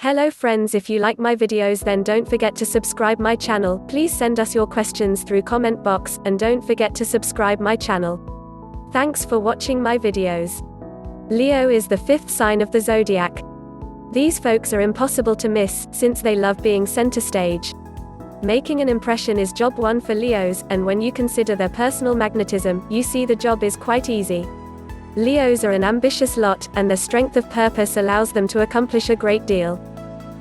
Hello friends, if you like my videos then don't forget to subscribe my channel. Please send us your questions through comment box and don't forget to subscribe my channel. Thanks for watching my videos. Leo is the fifth sign of the zodiac. These folks are impossible to miss, since they love being center stage. Making an impression is job one for Leos, and when you consider their personal magnetism, you see the job is quite easy. Leos are an ambitious lot, and their strength of purpose allows them to accomplish a great deal.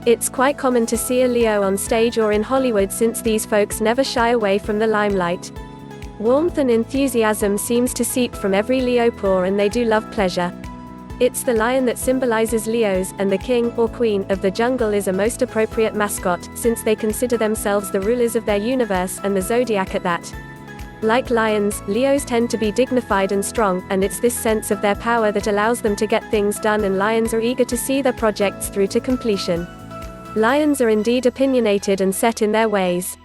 It's quite common to see a Leo on stage or in Hollywood, since these folks never shy away from the limelight. Warmth and enthusiasm seems to seep from every Leo pore, and they do love pleasure. It's the lion that symbolizes Leos, and the king, or queen, of the jungle is a most appropriate mascot, since they consider themselves the rulers of their universe, and the zodiac at that. Like lions, Leos tend to be dignified and strong, and it's this sense of their power that allows them to get things done, and lions are eager to see their projects through to completion. Lions are indeed opinionated and set in their ways.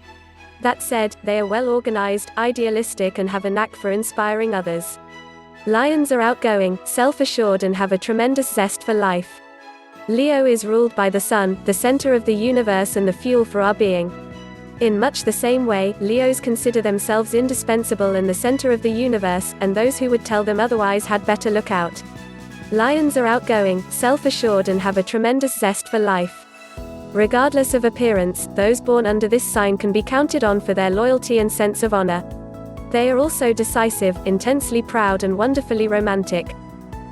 That said, they are well organized, idealistic, and have a knack for inspiring others. Lions are outgoing, self-assured, and have a tremendous zest for life. Leo is ruled by the sun, the center of the universe and the fuel for our being. In much the same way, Leos consider themselves indispensable and the center of the universe, and those who would tell them otherwise had better look out. Lions are outgoing, self-assured, and have a tremendous zest for life. Regardless of appearance, those born under this sign can be counted on for their loyalty and sense of honor. They are also decisive, intensely proud, and wonderfully romantic.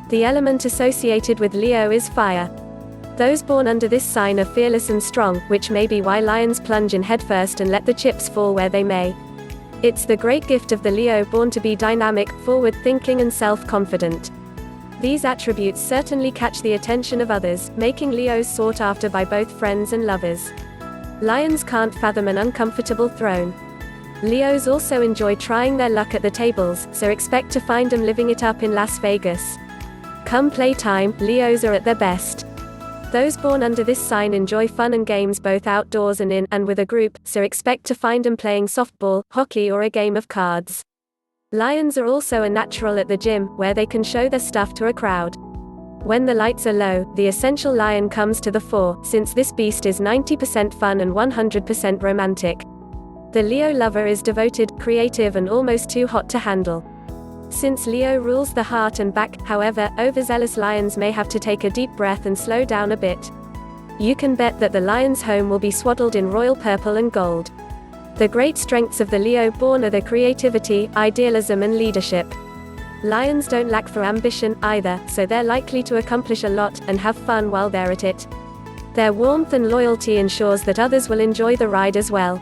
The element associated with Leo is fire. Those born under this sign are fearless and strong, which may be why lions plunge in headfirst and let the chips fall where they may. It's the great gift of the Leo born to be dynamic, forward-thinking, and self-confident. These attributes certainly catch the attention of others, making Leos sought after by both friends and lovers. Lions can't fathom an uncomfortable throne. Leos also enjoy trying their luck at the tables, so expect to find them living it up in Las Vegas. Come playtime, Leos are at their best. Those born under this sign enjoy fun and games both outdoors and in, and with a group, so expect to find them playing softball, hockey, or a game of cards. Lions are also a natural at the gym, where they can show their stuff to a crowd. When the lights are low, the essential lion comes to the fore, since this beast is 90% fun and 100% romantic. The Leo lover is devoted, creative, and almost too hot to handle. Since Leo rules the heart and back, however, overzealous lions may have to take a deep breath and slow down a bit. You can bet that the lion's home will be swaddled in royal purple and gold. The great strengths of the Leo born are their creativity, idealism, and leadership. Lions don't lack for ambition, either, so they're likely to accomplish a lot, and have fun while they're at it. Their warmth and loyalty ensures that others will enjoy the ride as well.